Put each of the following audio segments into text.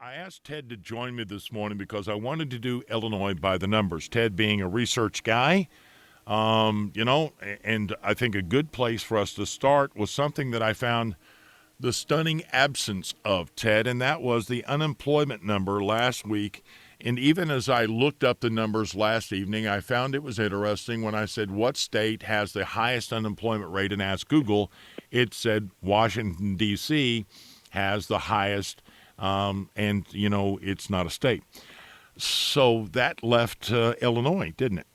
I asked Ted to join me this morning because I wanted to do Illinois by the numbers. Ted being a research guy, and I think a good place for us to start was something that I found the stunning absence of, Ted, and that was the unemployment number last week. And even as I looked up the numbers last evening, I found it was interesting when I said, what state has the highest unemployment rate, and asked Google, it said Washington, D.C. has the highest, and it's not a state. So that left Illinois, didn't it?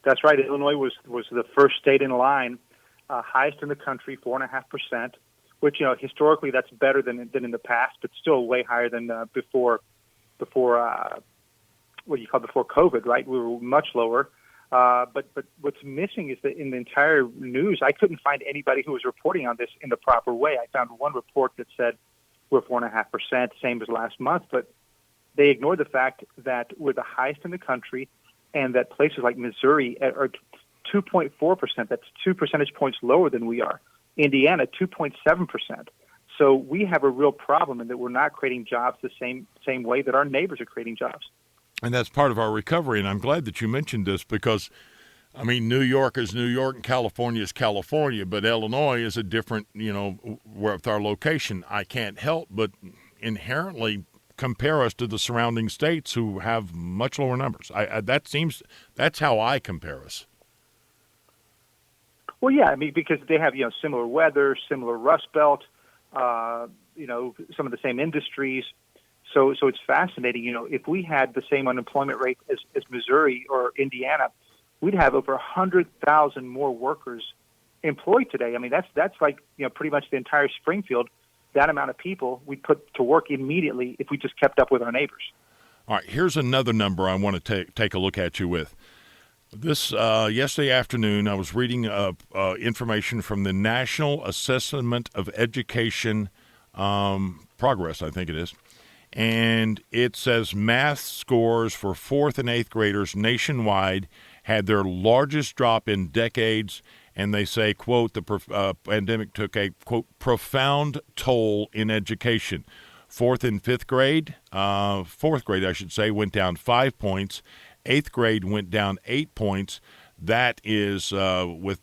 That's right. Illinois was the first state in line, highest in the country, 4.5%, which, historically that's better than in the past, but still way higher than before COVID, right? We were much lower. But what's missing is that in the entire news, I couldn't find anybody who was reporting on this in the proper way. I found one report that said we're 4.5%, same as last month, but they ignored the fact that we're the highest in the country, and that places like Missouri are 2.4%. That's 2 percentage points lower than we are. Indiana, 2.7%. So we have a real problem in that we're not creating jobs the same way that our neighbors are creating jobs. And that's part of our recovery, and I'm glad that you mentioned this because, New York is New York and California is California, but Illinois is a different, with our location. I can't help but inherently compare us to the surrounding states who have much lower numbers. That's how I compare us. Well, yeah, because they have, similar weather, similar Rust Belt, some of the same industries. So it's fascinating. If we had the same unemployment rate as Missouri or Indiana, we'd have over 100,000 more workers employed today. That's like, pretty much the entire Springfield, that amount of people we put to work immediately if we just kept up with our neighbors. All right, here's another number I want to take a look at you with. This yesterday afternoon, I was reading information from the National Assessment of Education Progress, I think it is, and it says math scores for 4th and 8th graders nationwide had their largest drop in decades, and they say, quote, the pandemic took a, quote, profound toll in education. 4th and 5th grade, 4th grade, I should say, went down 5 points. 8th grade went down 8 points. That is with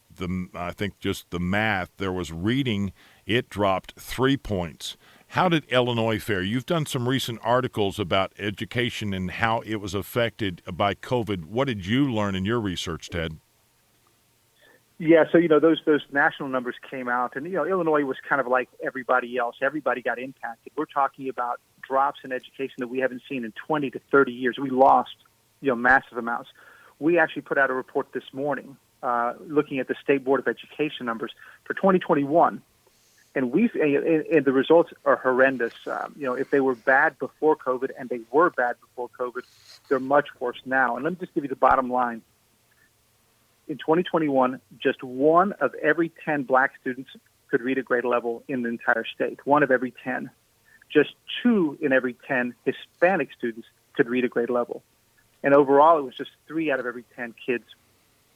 I think just the math. There was reading. It dropped 3 points. How did Illinois fare? You've done some recent articles about education and how it was affected by COVID. What did you learn in your research, Ted? Yeah, so, those national numbers came out, and, Illinois was kind of like everybody else. Everybody got impacted. We're talking about drops in education that we haven't seen in 20 to 30 years. We lost massive amounts. We actually put out a report this morning looking at the State Board of Education numbers for 2021, and the results are horrendous. If they were bad before COVID, and they were bad before COVID, they're much worse now. And let me just give you the bottom line. In 2021, just 1 of every 10 black students could read at grade level in the entire state. 1 of every 10. Just 2 in every 10 Hispanic students could read at grade level. And overall, it was just 3 out of every 10 kids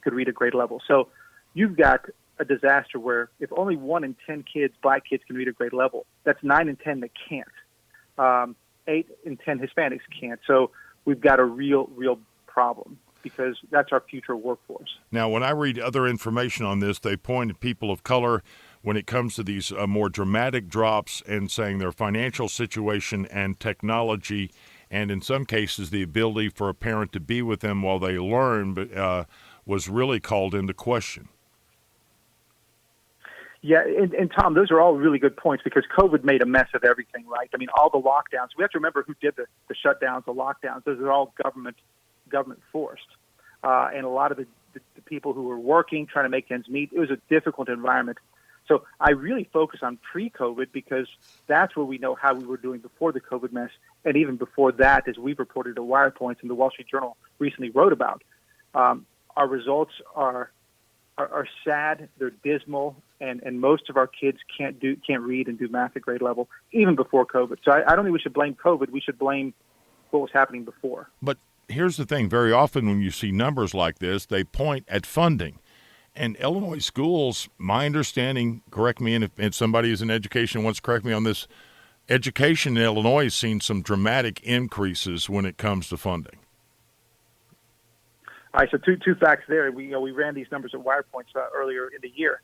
could read at grade level. So you've got a disaster where if only 1 in 10 kids, black kids, can read at grade level, that's 9 in 10 that can't. 8 in 10 Hispanics can't. So we've got a real problem because that's our future workforce. Now, when I read other information on this, they point to people of color when it comes to these more dramatic drops and saying their financial situation and technology, and in some cases the ability for a parent to be with them while they learn, was really called into question. Yeah, and Tom, those are all really good points because COVID made a mess of everything, right? All the lockdowns. We have to remember who did the shutdowns, the lockdowns. Those are all government forced. And a lot of the people who were working, trying to make ends meet, it was a difficult environment. So I really focus on pre-COVID because that's where we know how we were doing before the COVID mess. And even before that, as we've reported at Wirepoints and the Wall Street Journal recently wrote about, our results are sad, they're dismal, and most of our kids can't read and do math at grade level, even before COVID. So I don't think we should blame COVID. We should blame what was happening before. But here's the thing. Very often when you see numbers like this, they point at funding. And Illinois schools, my understanding, correct me, and if somebody is in education wants to correct me on this, Education in Illinois has seen some dramatic increases when it comes to funding. All right, so two facts there. We ran these numbers at Wirepoints earlier in the year.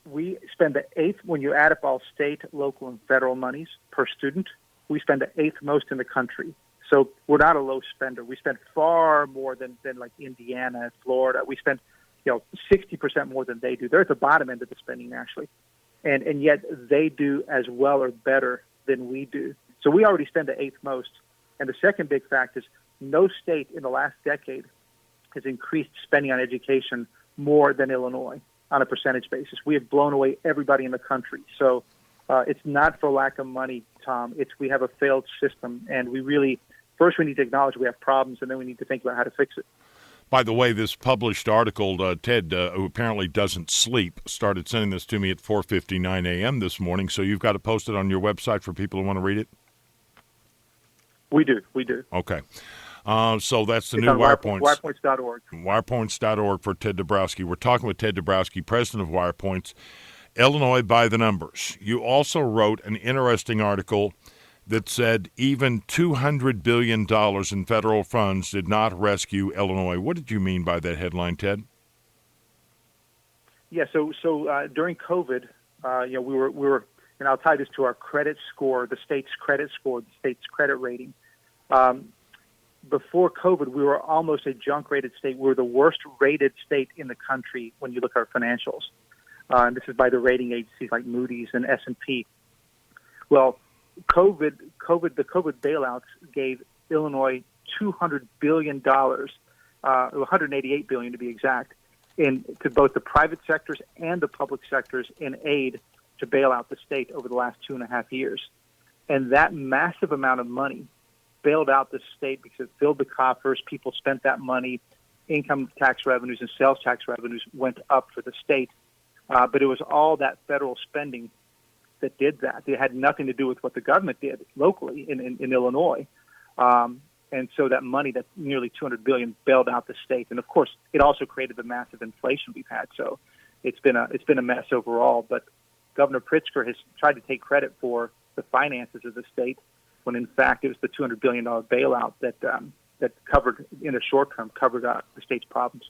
We spend the eighth, when you add up all state, local, and federal monies per student, we spend the eighth most in the country. So we're not a low spender. We spend far more than like Indiana and Florida. We spend 60% more than they do. They're at the bottom end of the spending nationally. And yet they do as well or better than we do. So we already spend the eighth most. And the second big fact is no state in the last decade has increased spending on education more than Illinois on a percentage basis. We have blown away everybody in the country. So it's not for lack of money, Tom. We have a failed system. And first we need to acknowledge we have problems, and then we need to think about how to fix it. By the way, this published article, Ted, who apparently doesn't sleep, started sending this to me at 4:59 a.m. this morning, so you've got to post it on your website for people who want to read it? We do. Okay. So that's the it's new on Wirepoints. Wirepoints.org. Wirepoints.org for Ted Dabrowski. We're talking with Ted Dabrowski, president of Wirepoints, Illinois by the numbers. You also wrote an interesting article that said even $200 billion in federal funds did not rescue Illinois. What did you mean by that headline, Ted? Yeah, so during COVID, we were, and I'll tie this to our credit score, the state's credit score, the state's credit rating. Before COVID, we were almost a junk-rated state. We were the worst-rated state in the country when you look at our financials. And this is by the rating agencies like Moody's and S&P. Well, the COVID bailouts gave Illinois $200 billion, $188 billion to be exact, to both the private sectors and the public sectors in aid to bail out the state over the last 2.5 years. And that massive amount of money bailed out the state because it filled the coffers. People spent that money. Income tax revenues and sales tax revenues went up for the state. But it was all that federal spending that did that. It had nothing to do with what the government did locally in Illinois. And so that money, that nearly $200 billion, bailed out the state. And of course, it also created the massive inflation we've had. So it's been a mess overall. But Governor Pritzker has tried to take credit for the finances of the state, when in fact it was the $200 billion bailout that covered, in the short term, covered the state's problems.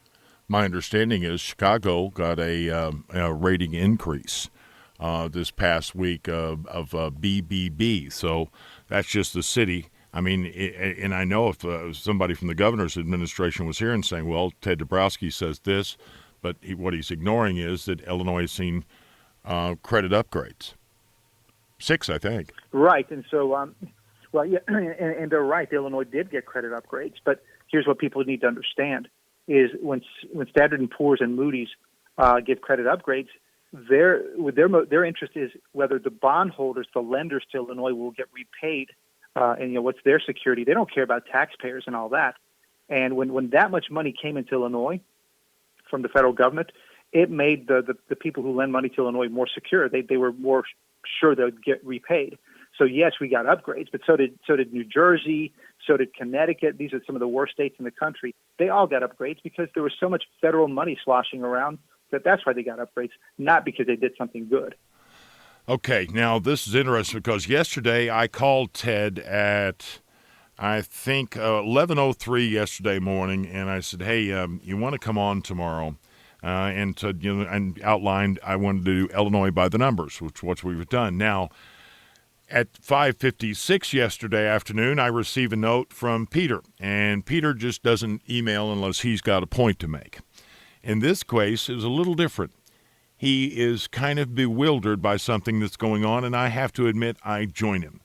My understanding is Chicago got a rating increase this past week of BBB. So that's just the city. I mean, and I know if somebody from the governor's administration was here and saying, well, Ted Dabrowski says this, but what he's ignoring is that Illinois has seen credit upgrades. 6, I think. Right. And so, well, yeah, and they're right. Illinois did get credit upgrades. But here's what people need to understand is when Standard & Poor's and Moody's give credit upgrades, their interest is whether the bondholders, the lenders to Illinois, will get repaid, and what's their security. They don't care about taxpayers and all that. And when that much money came into Illinois from the federal government, it made the people who lend money to Illinois more secure. They were more sure they would get repaid. So yes, we got upgrades, but so did New Jersey, so did Connecticut. These are some of the worst states in the country. They all got upgrades because there was so much federal money sloshing around that's why they got upgrades, not because they did something good. Okay, now this is interesting because yesterday I called Ted at, I think, 11:03 yesterday morning, and I said, hey, you want to come on tomorrow? And outlined I wanted to do Illinois by the numbers, which we've done. Now, at 5:56 yesterday afternoon, I received a note from Peter, and Peter just doesn't email unless he's got a point to make. In this case, it was a little different. He is kind of bewildered by something that's going on, and I have to admit I join him.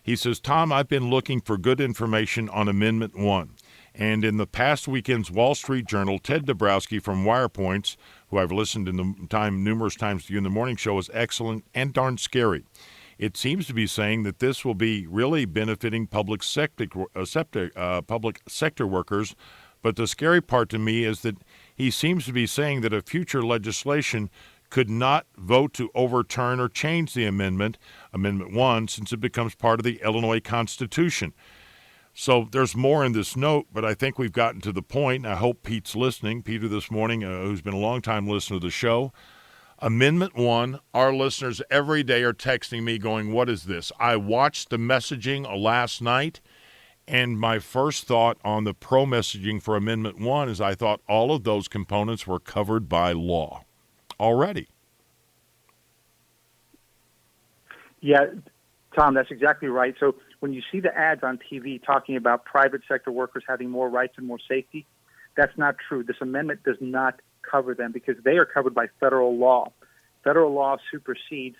He says, Tom, I've been looking for good information on Amendment 1. And in the past weekend's Wall Street Journal, Ted Dabrowski from Wirepoints, who I've listened numerous times to you in the morning show, is excellent and darn scary. It seems to be saying that this will be really benefiting public sector workers, but the scary part to me is that he seems to be saying that a future legislation could not vote to overturn or change the Amendment 1, since it becomes part of the Illinois Constitution. So there's more in this note, but I think we've gotten to the point, and I hope Pete's listening. Peter this morning, who's been a long-time listener to the show, Amendment 1, our listeners every day are texting me going, what is this? I watched the messaging last night, and my first thought on the pro-messaging for Amendment 1 is I thought all of those components were covered by law already. Yeah, Tom, that's exactly right. So when you see the ads on TV talking about private sector workers having more rights and more safety, that's not true. This amendment does not cover them because they are covered by federal law. Federal law supersedes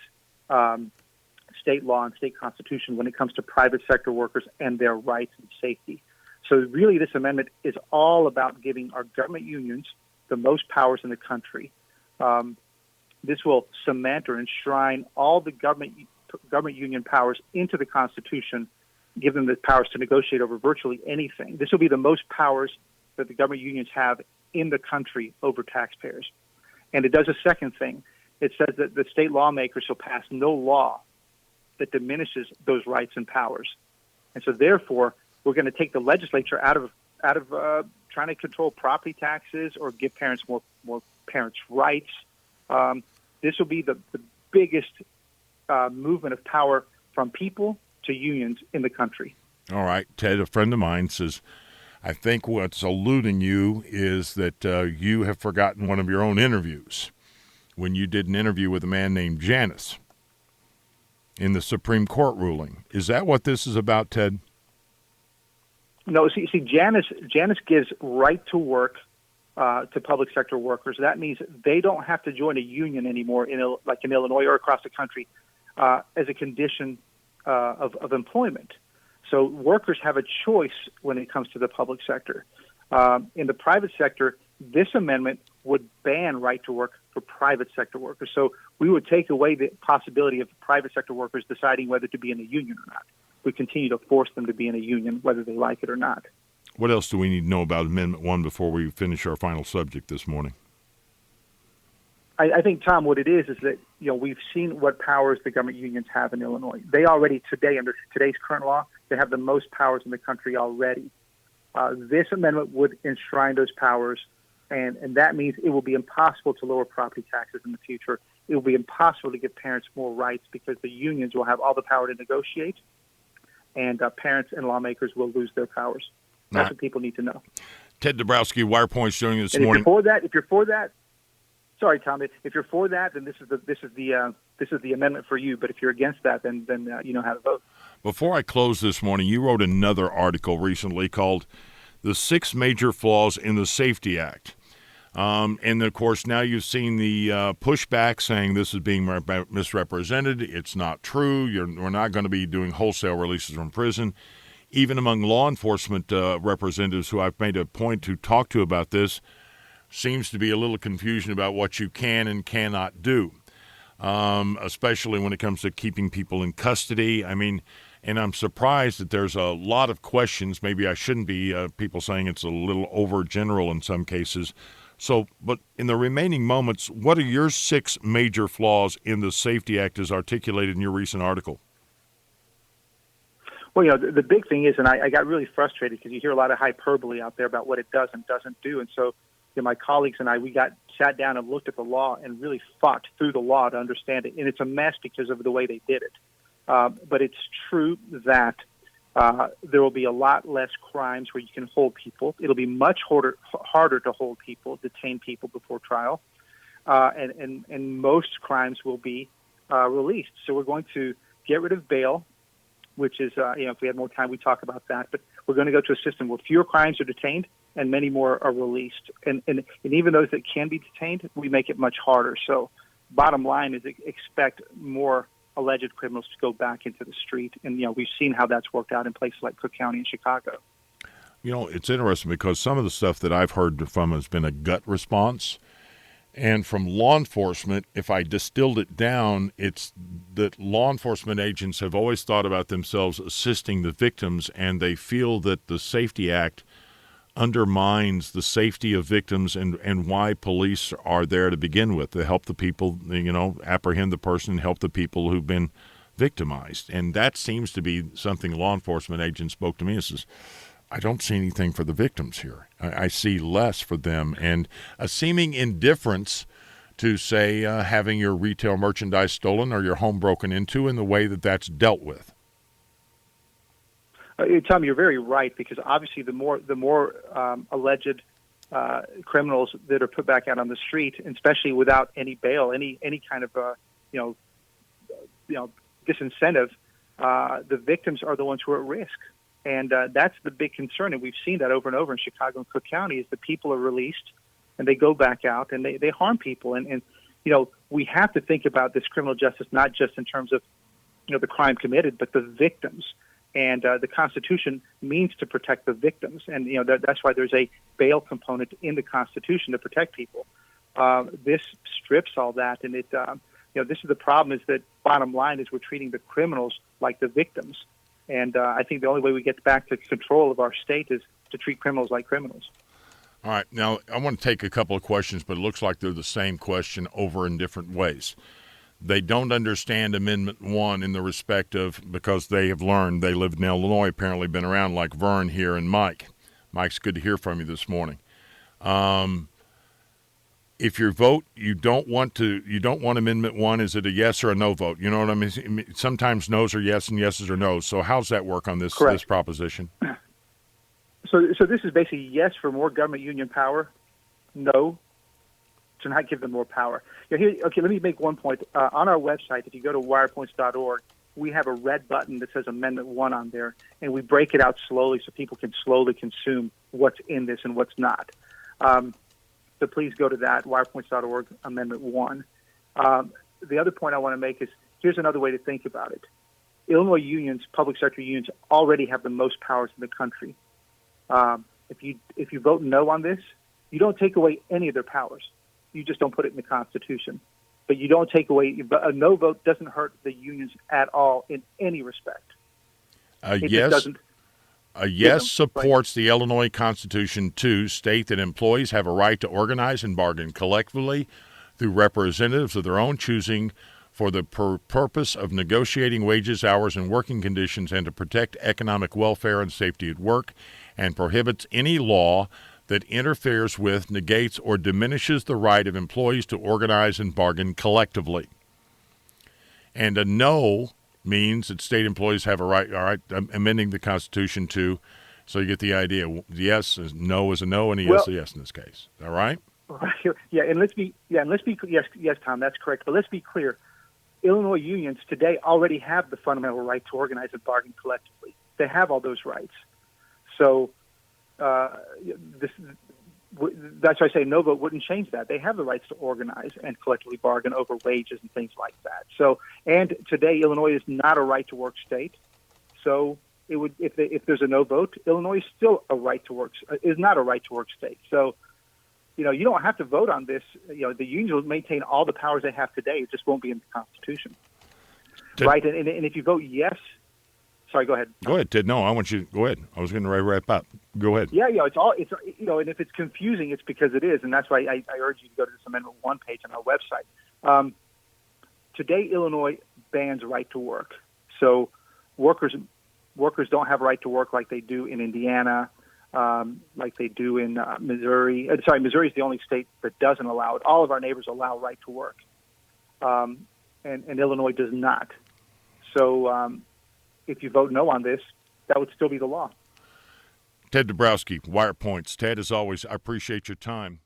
state law and state constitution when it comes to private sector workers and their rights and safety. So really this amendment is all about giving our government unions the most powers in the country. This will cement or enshrine all the government union powers into the Constitution, give them the powers to negotiate over virtually anything. This will be the most powers that the government unions have in the country over taxpayers. And it does a second thing. It says that the state lawmakers shall pass no law that diminishes those rights and powers. And so therefore, we're going to take the legislature out of trying to control property taxes or give parents more parents' rights. This will be the biggest movement of power from people to unions in the country. All right. Ted, a friend of mine says, I think what's eluding you is that you have forgotten one of your own interviews when you did an interview with a man named Janice in the Supreme Court ruling. Is that what this is about, Ted? No, see, Janice gives right to work to public sector workers. That means they don't have to join a union anymore, like in Illinois or across the country, as a condition of employment. So workers have a choice when it comes to the public sector. In the private sector, this amendment would ban right to work for private sector workers. So we would take away the possibility of private sector workers deciding whether to be in a union or not. We continue to force them to be in a union, whether they like it or not. What else do we need to know about Amendment 1 before we finish our final subject this morning? I think, Tom, what it is that we've seen what powers the government unions have in Illinois. They already today, under today's current law, they have the most powers in the country already. This amendment would enshrine those powers, and that means it will be impossible to lower property taxes in the future. It will be impossible to give parents more rights because the unions will have all the power to negotiate, and parents and lawmakers will lose their powers. That's what people need to know. Ted Dabrowski, Wirepoints, joining us this and morning. If you're for that, sorry, Tom. If you're for that, then this is the amendment for you. But if you're against that, then you know how to vote. Before I close this morning, you wrote another article recently called "The 6 Major Flaws in the Safety Act," and of course now you've seen the pushback saying this is being misrepresented. It's not true. We're not going to be doing wholesale releases from prison. Even among law enforcement representatives who I've made a point to talk to about this, seems to be a little confusion about what you can and cannot do, especially when it comes to keeping people in custody. I mean, and I'm surprised that there's a lot of questions. Maybe I shouldn't be, people saying it's a little overgeneral in some cases. So, but in the remaining moments, what are your 6 major flaws in the Safety Act as articulated in your recent article? Well, the big thing is, and I got really frustrated because you hear a lot of hyperbole out there about what it does and doesn't do. And so my colleagues and I, we sat down and looked at the law and really fought through the law to understand it. And it's a mess because of the way they did it. But it's true that there will be a lot less crimes where you can hold people. It'll be much harder to hold people, detain people before trial. And most crimes will be released. So we're going to get rid of bail, which is, if we had more time, we'd talk about that. But we're going to go to a system where fewer crimes are detained and many more are released. And even those that can be detained, we make it much harder. So bottom line is expect more alleged criminals to go back into the street. And, we've seen how that's worked out in places like Cook County and Chicago. It's interesting because some of the stuff that I've heard from has been a gut response. And from law enforcement, if I distilled it down, it's that law enforcement agents have always thought about themselves assisting the victims, and they feel that the Safety Act undermines the safety of victims and why police are there to begin with, to help the people, apprehend the person and help the people who've been victimized. And that seems to be something law enforcement agents spoke to me and says, I don't see anything for the victims here. I see less for them, and a seeming indifference to, say, having your retail merchandise stolen or your home broken into, and the way that that's dealt with? Tom, you're very right, because obviously the more alleged criminals that are put back out on the street, especially without any bail, any kind of disincentive, the victims are the ones who are at risk, and that's the big concern. And we've seen that over and over in Chicago and Cook County, is that people are released and they go back out and they harm people. And we have to think about this criminal justice not just in terms of the crime committed, but the victims. And the Constitution means to protect the victims, and that's why there's a bail component in the Constitution to protect people. This strips all that, and it this is the problem. Is that bottom line is we're treating the criminals like the victims, and I think the only way we get back to control of our state is to treat criminals like criminals. All right, now I want to take a couple of questions, but it looks like they're the same question over in different ways. They don't understand Amendment 1 in the respect of, because they have learned, they live in Illinois, apparently been around, like Vern here and Mike. Mike's good to hear from you this morning. If your vote, you don't want Amendment 1, is it a yes or a no vote? You know what I mean? Sometimes no's are yes and yeses are no's. So how's that work on this proposition? So this is basically yes for more government union power, no to not give them more power. Let me make one point. On our website, if you go to wirepoints.org, we have a red button that says Amendment 1 on there, and we break it out slowly so people can slowly consume what's in this and what's not. So please go to that, wirepoints.org, Amendment 1. The other point I want to make is, here's another way to think about it. Illinois unions, public sector unions, already have the most powers in the country. If you vote no on this, you don't take away any of their powers. You just don't put it in the Constitution. But you don't take away, a no vote doesn't hurt the unions at all in any respect. A yes supports the Illinois Constitution to state that employees have a right to organize and bargain collectively through representatives of their own choosing for the purpose of negotiating wages, hours, and working conditions, and to protect economic welfare and safety at work, and prohibits any law that interferes with, negates, or diminishes the right of employees to organize and bargain collectively. And a no means that state employees have a right, all right, amending the Constitution to, so you get the idea. Yes is no is a no, and a yes is a yes in this case. All right? Yes, Tom, that's correct. But let's be clear. Illinois unions today already have the fundamental right to organize and bargain collectively. They have all those rights. So that's why I say no vote wouldn't change that. They have the rights to organize and collectively bargain over wages and things like that. So, and today Illinois is not a right to work state. So it would, if there's a no vote, Illinois is still is not a right to work state. So, you don't have to vote on this. The unions will maintain all the powers they have today. It just won't be in the Constitution, right? And if you vote yes. Sorry, go ahead. Go ahead, Ted. No, I want you to go ahead. I was going to wrap up. Go ahead. Yeah, and if it's confusing, it's because it is, and that's why I urge you to go to this Amendment 1 page on our website. Today, Illinois bans right to work. So workers don't have a right to work like they do in Indiana, like they do in Missouri. Missouri is the only state that doesn't allow it. All of our neighbors allow right to work, and Illinois does not. So if you vote no on this, that would still be the law. Ted Dabrowski, Wirepoints. Ted, as always, I appreciate your time.